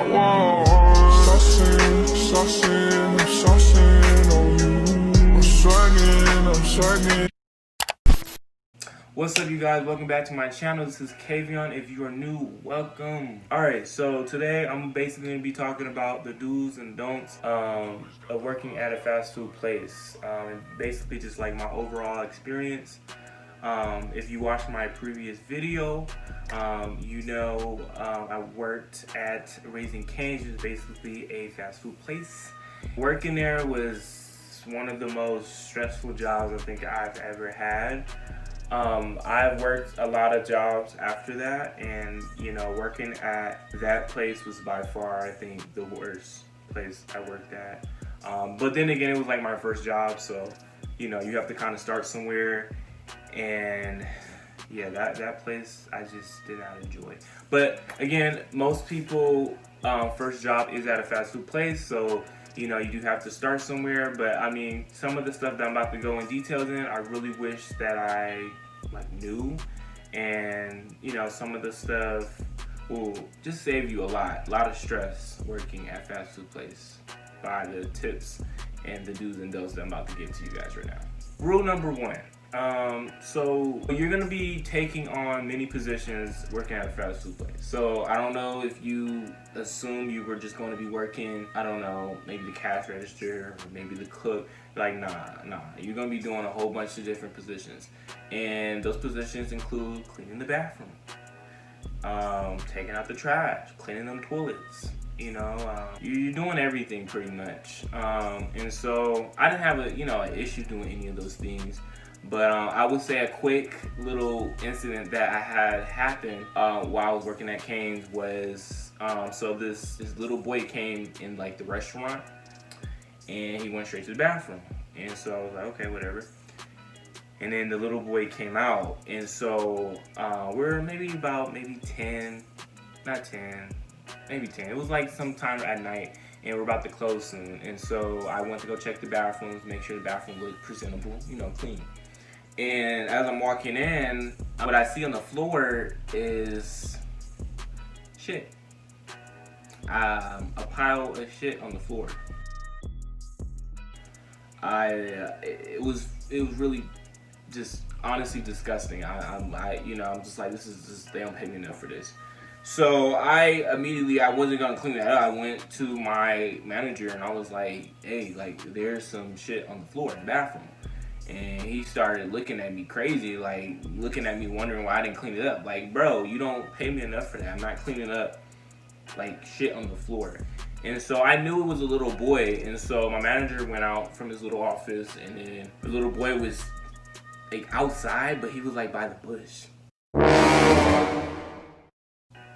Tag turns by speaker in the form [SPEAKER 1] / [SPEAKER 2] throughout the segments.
[SPEAKER 1] I want. Saucing on you. I'm swagging.
[SPEAKER 2] What's up, you guys? Welcome back to my channel. This is Kavion. If you are new, welcome. Alright, so today I'm basically going to be talking about the do's and don'ts of working at a fast food place. And basically just like my overall experience. If you watched my previous video, you know I worked at Raising Cane's, which is basically a fast food place. Working there was one of the most stressful jobs I think I've ever had. I've worked a lot of jobs after that, and you know, working at that place was by far, I think, the worst place I worked at. But then again, it was like my first job, so you know, you have to kind of start somewhere. And yeah, that place I just did not enjoy. But again, most people first job is at a fast food place, so you know, you do have to start somewhere. But I mean, some of the stuff that I'm about to go in details in, I really wish that I knew. And you know, some of the stuff will just save you a lot of stress working at fast food place by the tips and the do's and don'ts that I'm about to give to you guys right now. Rule number one. So you're gonna be taking on many positions working at a fast food place. So I don't know if you assume you were just going to be working, I don't know, maybe the cash register or maybe the cook. Like, nah. You're gonna be doing a whole bunch of different positions, and those positions include cleaning the bathroom, taking out the trash, cleaning them toilets. You know, you're doing everything pretty much. And so I didn't have an issue doing any of those things. But I would say a quick little incident that I had happen while I was working at Cane's was, so this little boy came in like the restaurant, and he went straight to the bathroom. And so I was like, okay, whatever. And then the little boy came out, and so we're maybe 10, not 10, maybe 10. It was like sometime at night, and we're about to close soon. And so I went to go check the bathrooms, make sure the bathroom looked presentable, clean. And as I'm walking in, what I see on the floor is shit. A pile of shit on the floor. It was really just honestly disgusting. I'm just like, they don't pay me enough for this. So I wasn't gonna clean that up. I went to my manager and I was like, hey, like there's some shit on the floor in the bathroom. And he started looking at me crazy, like looking at me wondering why I didn't clean it up. Like, bro, you don't pay me enough for that. I'm not cleaning up like shit on the floor. And so I knew it was a little boy. And so my manager went out from his little office, and then the little boy was like outside, but he was like by the bush.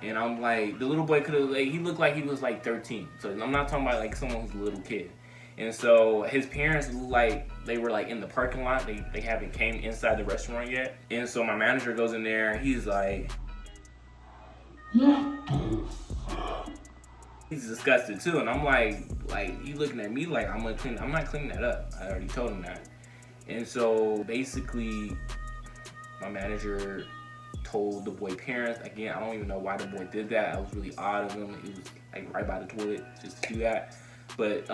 [SPEAKER 2] And I'm like, the little boy could have, like, he looked like he was like 13. So I'm not talking about like someone who's a little kid. And so his parents looked like they were like in the parking lot. They haven't came inside the restaurant yet. And so my manager goes in there. He's like, he's disgusted too. And I'm like he looking at me like I'm not cleaning that up. I already told him that. And so basically my manager told the boy parents. Again, I don't even know why the boy did that. That was really odd of him. He was like right by the toilet just to do that. But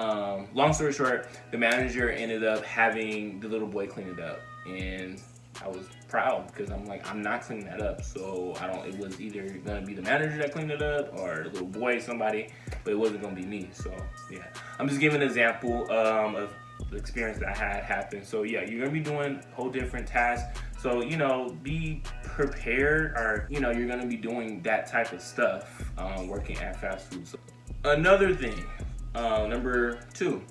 [SPEAKER 2] long story short, the manager ended up having the little boy clean it up, and I was proud because I'm like, I'm not cleaning that up. So it was either gonna be the manager that cleaned it up or the little boy, somebody, but it wasn't gonna be me. So yeah, I'm just giving an example of the experience that I had happen. So yeah, you're gonna be doing whole different tasks. So be prepared, or you're gonna be doing that type of stuff working at fast food. So, another thing. Number 2,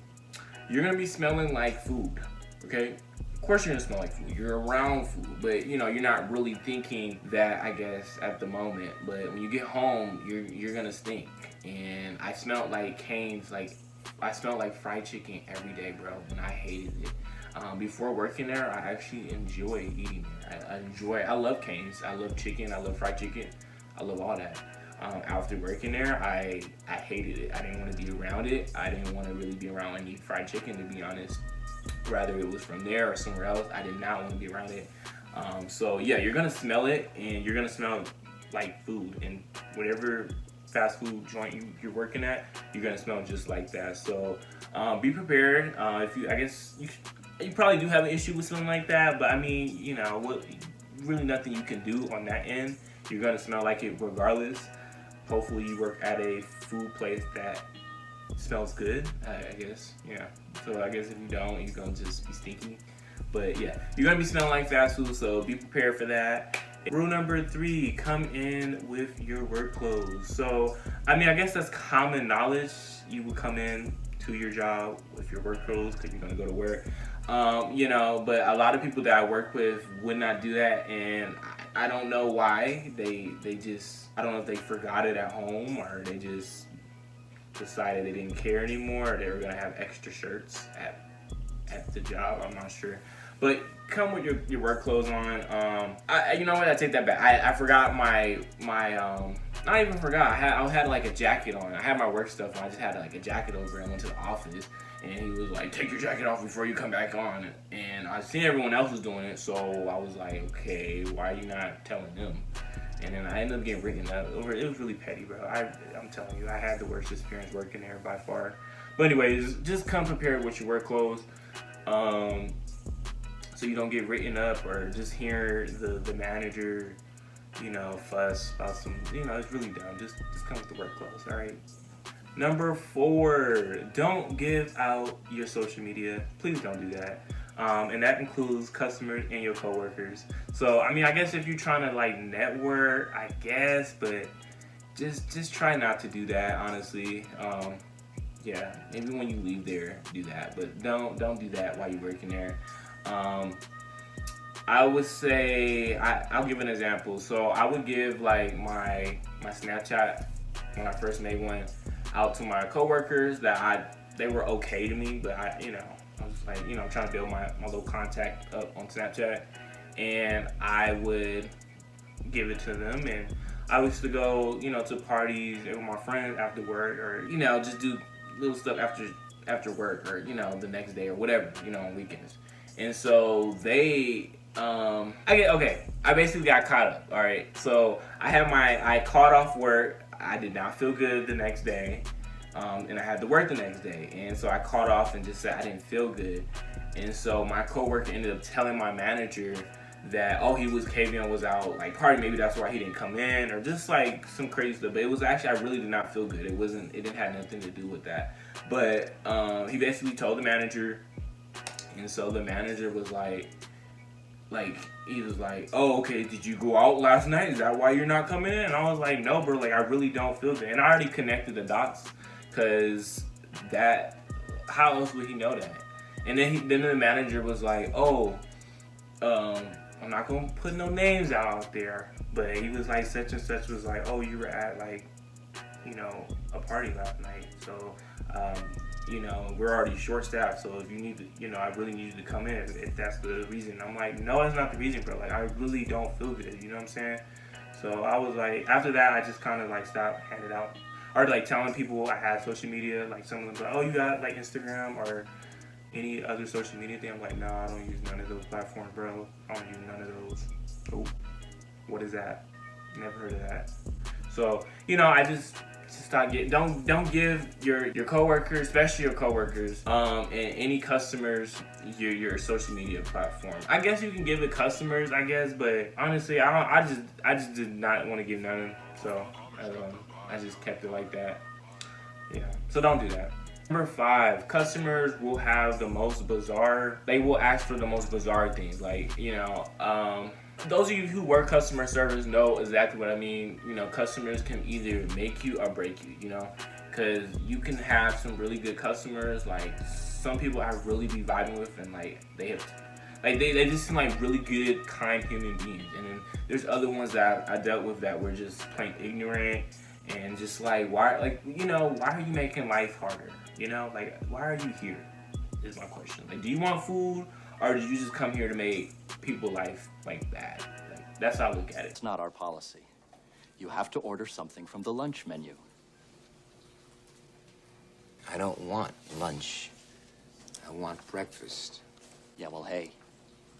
[SPEAKER 2] you're gonna be smelling like food, okay? Of course you're gonna smell like food. You're around food, but you're not really thinking that, I guess, at the moment. But when you get home, you're gonna stink. And I smelled like Cane's, I smelled like fried chicken every day, bro, and I hated it. Before working there, I actually enjoy eating there. I love Cane's. I love chicken. I love fried chicken. I love all that. After working there, I hated it. I didn't want to be around it. I didn't want to really be around any fried chicken, to be honest. Whether it was from there or somewhere else, I did not want to be around it. So yeah, you're gonna smell it, and you're gonna smell like food, and whatever fast food joint you're working at, you're gonna smell just like that. So be prepared. If you, I guess you probably do have an issue with something like that, but I mean, you know, what, really nothing you can do on that end. You're gonna smell like it regardless. Hopefully you work at a food place that smells good, I guess. Yeah. So I guess if you don't, you're gonna just be stinky. But yeah, you're gonna be smelling like fast food, so be prepared for that. Rule number 3, come in with your work clothes. So, I mean, I guess that's common knowledge. You would come in to your job with your work clothes because you're gonna go to work. You know, but a lot of people that I work with would not do that, and I don't know why. They just, I don't know if they forgot it at home or they just decided they didn't care anymore, or they were gonna have extra shirts at the job. I'm not sure. But come with your work clothes on. You know what? I take that back. I forgot my not even forgot. I had like a jacket on. I had my work stuff on. I just had like a jacket over it. I went to the office, and he was like, "Take your jacket off before you come back on." And I seen everyone else was doing it, so I was like, "Okay, why are you not telling them?" And then I ended up getting written up over it. It was really petty, bro. I'm telling you, I had the worst experience working there by far. But anyways, just come prepared with your work clothes. So you don't get written up or just hear the manager, you know, fuss about some, you know, it's really dumb. Just come with the work clothes, all right? Number 4, don't give out your social media. Please don't do that. And that includes customers and your coworkers. So, I mean, I guess if you're trying to like network, I guess, but just try not to do that, honestly. Yeah, maybe when you leave there, do that, but don't do that while you're working there. I would say, I'll give an example. So I would give like my Snapchat when I first made one out to my coworkers that they were okay to me, but I was like, I'm trying to build my little contact up on Snapchat, and I would give it to them. And I used to go, to parties with my friends after work, or just do little stuff after work, or the next day or whatever, on weekends. And so they I basically got caught up. All right, so I caught off work. I did not feel good the next day, and I had to work the next day, and so I caught off and just said I didn't feel good. And so my coworker ended up telling my manager that Kavion was out like partying, maybe that's why he didn't come in, or just like some crazy stuff. But it was actually, I really did not feel good. It didn't have nothing to do with that. But he basically told the manager, and so the manager was like he was like, "Oh, okay, did you go out last night? Is that why you're not coming in?" And I was like, "No, bro, like I really don't feel good." And I already connected the dots, cause how else would he know that? And then the manager was like, "Oh, I'm not gonna put no names out there, but he was like, such and such was like, oh, you were at like, a party last night, so we're already short-staffed, so if you need to, I really need you to come in if that's the reason." I'm like, no, that's not the reason, bro. Like, I really don't feel good, you know what I'm saying? So I was like, after that, I just kind of like stopped handing out, or like telling people I had social media. Like some of them like, oh, you got like Instagram or any other social media thing? I'm like, no, I don't use none of those platforms, bro. I don't use none of those. Oh, what is that? Never heard of that. So, I just start don't give your coworkers, especially your coworkers, and any customers your social media platform. I guess you can give it customers, I guess, but honestly, I just did not want to give none. So I just kept it like that. Yeah. So don't do that. Number 5, customers will have they will ask for the most bizarre things. Like, those of you who work customer service know exactly what I mean. Customers can either make you or break you, because you can have some really good customers. Like, some people I really be vibing with, and like, they just seem like really good, kind human beings. And then there's other ones that I dealt with that were just plain ignorant, and just like, why are you making life harder? Like, why are you here is my question. Like, do you want food, or did you just come here to make people's life like bad? Like, that's how I look at it.
[SPEAKER 3] It's not our policy. You have to order something from the lunch menu.
[SPEAKER 4] I don't want lunch. I want breakfast.
[SPEAKER 3] Yeah, well, hey,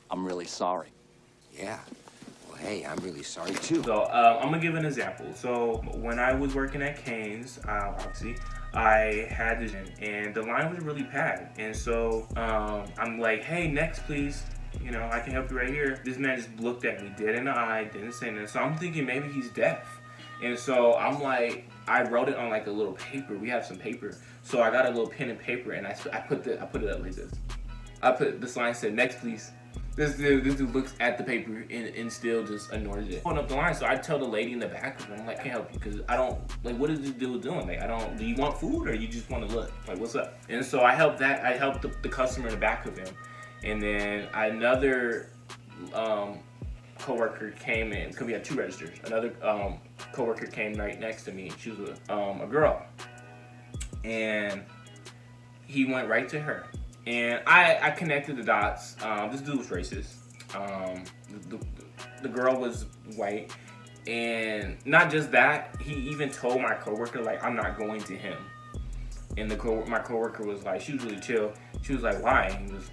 [SPEAKER 3] I'm really sorry.
[SPEAKER 4] Yeah. Well, hey, I'm really sorry too.
[SPEAKER 2] So I'm gonna give an example. So when I was working at Cane's, obviously, I had this, and the line was really packed. And so I'm like, hey, next please. You know, I can help you right here. This man just looked at me dead in the eye, didn't say nothing. So I'm thinking maybe he's deaf. And so I'm like, I wrote it on like a little paper. We have some paper. So I got a little pen and paper, and I put it up like this. I put this line, said, next please. This dude looks at the paper and still just ignores it. Pulling up the line, so I tell the lady in the back of him, I'm like, I can't help you because I don't, like, what is this dude doing? Like, do you want food or you just want to look? Like, what's up? And so I helped the customer in the back of him. And then another coworker came in, because we had 2 registers. Another coworker came right next to me. She was a girl. And he went right to her. And I connected the dots. This dude was racist. The girl was white. And not just that, he even told my coworker, like, I'm not going to him. And my coworker was like, she was really chill. She was like, why?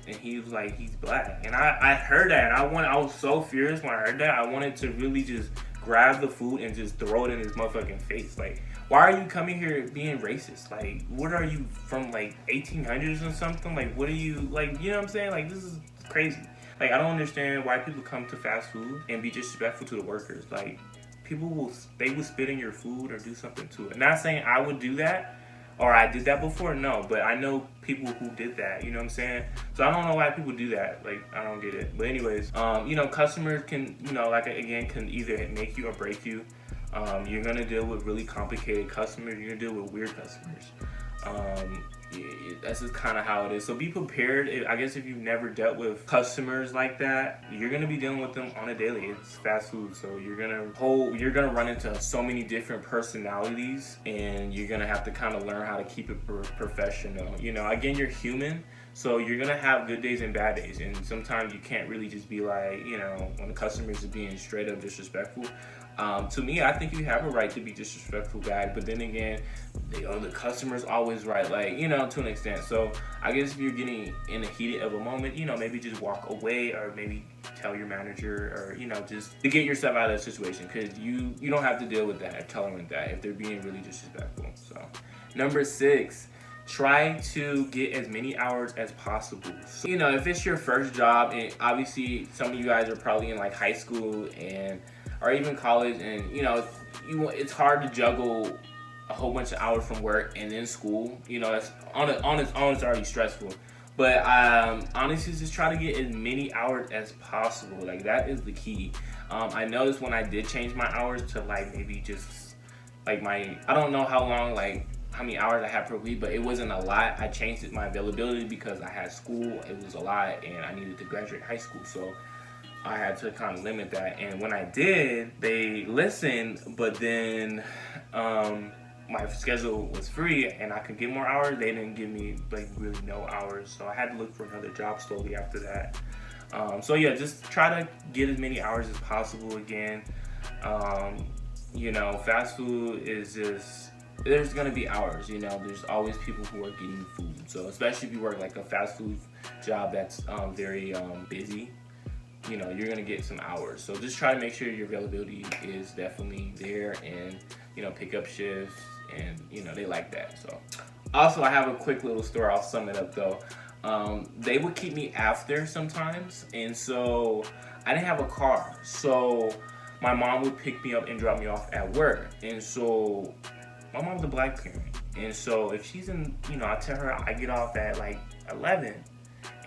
[SPEAKER 2] And he was like, he's black. And I heard that, and I was so furious when I heard that. I wanted to really just grab the food and just throw it in his motherfucking face. Like, why are you coming here being racist? Like, what are you, from like 1800s or something? Like, what are you, like, you know what I'm saying? Like, this is crazy. Like, I don't understand why people come to fast food and be disrespectful to the workers. Like, people will spit in your food or do something to it. Not saying I would do that, or I did that before, no, but I know people who did that, you know what I'm saying? So I don't know why people do that, like, I don't get it. But anyways, you know, customers can, you know, like, again, can either make you or break you. You're gonna deal with really complicated customers, you're gonna deal with weird customers. That's just kind of how it is. So be prepared. I guess if you've never dealt with customers like that, you're gonna be dealing with them on a daily. It's fast food, so you're gonna run into so many different personalities, and you're gonna have to kind of learn how to keep it professional. You know, again, you're human, so you're gonna have good days and bad days, and sometimes you can't really just be like, you know, when the customers are being straight up disrespectful. To me, I think you have a right to be disrespectful, guy. But then again, the customer's always right, like, you know, to an extent. So I guess if you're getting in the heat of a moment, you know, maybe just walk away, or maybe tell your manager, or, you know, just to get yourself out of the situation, because you don't have to deal with that or tolerate that if they're being really disrespectful. So number 6. Try to get as many hours as possible. So, you know, if it's your first job, and obviously some of you guys are probably in like high school or even college, and you know, it's hard to juggle a whole bunch of hours from work and then school. You know, it's on its own, it's already stressful. But honestly, just try to get as many hours as possible. Like, that is the key. I noticed when I did change my hours to like maybe just like I don't know how many hours I had per week, but it wasn't a lot. I changed my availability because I had school. It was a lot, and I needed to graduate high school, so I had to kind of limit that. And when I did, they listened, but then my schedule was free and I could get more hours. They didn't give me like really no hours, so I had to look for another job slowly after that. So yeah, just try to get as many hours as possible. Again, you know, fast food is just, there's gonna be hours, you know, there's always people who are getting food. So especially if you work like a fast food job that's very busy, you know, you're gonna get some hours. So just try to make sure your availability is definitely there, and, you know, pick up shifts, and, you know, they like that. So also, I have a quick little story. I'll sum it up though. They would keep me after sometimes, and so I didn't have a car. So my mom would pick me up and drop me off at work. And so my mom's a black parent, and so if she's in, you know, I tell her I get off at like 11,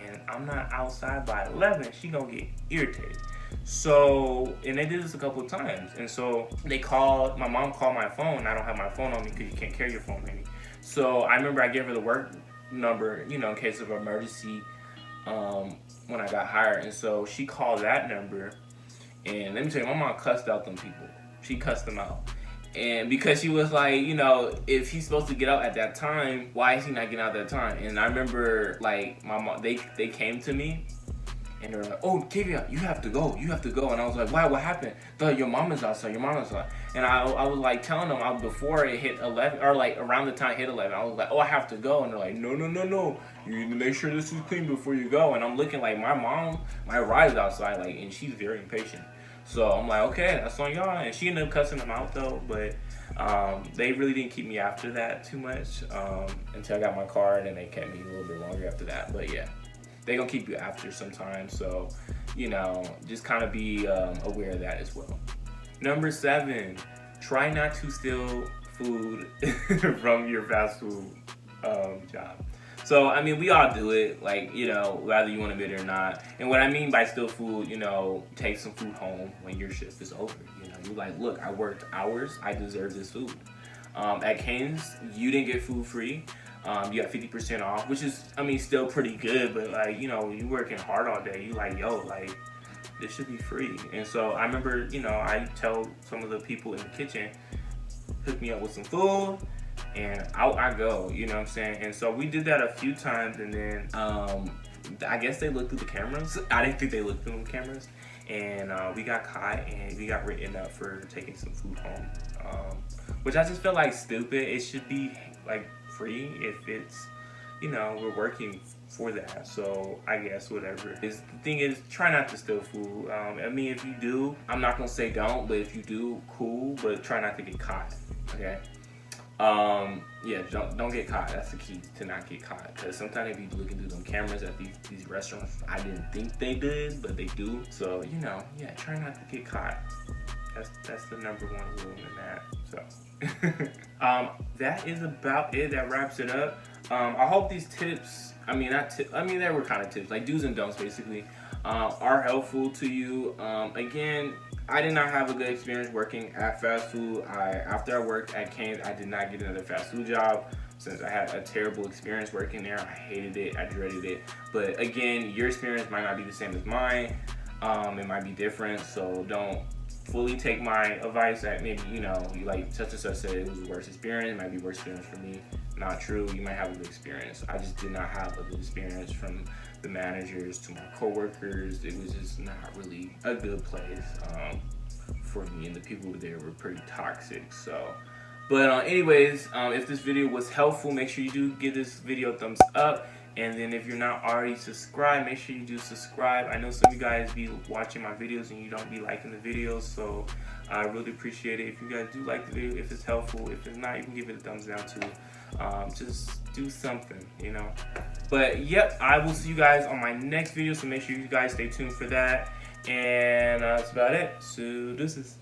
[SPEAKER 2] and I'm not outside by 11, she gonna get irritated. So, and they did this a couple of times, and so my mom called my phone. I don't have my phone on me because you can't carry your phone maybe. So I remember I gave her the work number, you know, in case of emergency, when I got hired. And so she called that number, and let me tell you, my mom cussed out them people. She cussed them out. And because she was like, you know, if he's supposed to get out at that time, why is he not getting out at that time? And I remember, like, my mom, they came to me, and they were like, oh, Kavia, you have to go. And I was like, why? What happened? Your mom is outside. And I was like telling them before it hit 11, or like around the time it hit 11, I was like, oh, I have to go. And they're like, no. You need to make sure this is clean before you go. And I'm looking like my mom, my ride is outside, like, and she's very impatient. So I'm like, okay, that's on y'all. And she ended up cussing them out though, but they really didn't keep me after that too much until I got my card, and they kept me a little bit longer after that. But yeah, they gonna keep you after sometimes. So, you know, just kind of be aware of that as well. Number 7, try not to steal food from your fast food job. So, I mean, we all do it, like, you know, whether you want to admit it or not. And what I mean by steal food, you know, take some food home when your shift is over. You know, you're like, look, I worked hours, I deserve this food. At Cane's, you didn't get food free. You got 50% off, which is, I mean, still pretty good, but like, you know, you working hard all day, you like, yo, like, this should be free. And so I remember, you know, I tell some of the people in the kitchen, hook me up with some food, and out I go, you know what I'm saying? And so we did that a few times, and then I guess they looked through the cameras. I didn't think they looked through the cameras, and we got caught, and we got written up for taking some food home, which I just feel like stupid. It should be like free if it's, you know, we're working for that. So I guess whatever. The thing is, try not to steal food. I mean, if you do, I'm not gonna say don't, but if you do, cool, but try not to get caught, okay? Yeah, don't get caught. That's the key, to not get caught. Because sometimes they be looking through them cameras at these restaurants. I didn't think they did, but they do. So, you know, yeah, try not to get caught. That's the number 1 rule in that. So, that is about it. That wraps it up. I hope these tips, they were kind of tips, like do's and don'ts basically, are helpful to you. Again, I did not have a good experience working at fast food. After I worked at Cane's, I did not get another fast food job since I had a terrible experience working there. I hated it, I dreaded it. But again, your experience might not be the same as mine. It might be different, so don't fully take my advice that maybe, you know, like such and such said it was the worst experience. It might be worst experience for me. Not true. You might have a good experience. I just did not have a good experience from the managers to my coworkers. It was just not really a good place for me, and the people there were pretty toxic. So, but anyways, if this video was helpful, make sure you do give this video a thumbs up. And then if you're not already subscribed, make sure you do subscribe. I know some of you guys be watching my videos and you don't be liking the videos, so I really appreciate it if you guys do like the video, if it's helpful. If it's not, you can give it a thumbs down too. Just do something, you know. But yep, I will see you guys on my next video, so make sure you guys stay tuned for that. And that's about it. So this is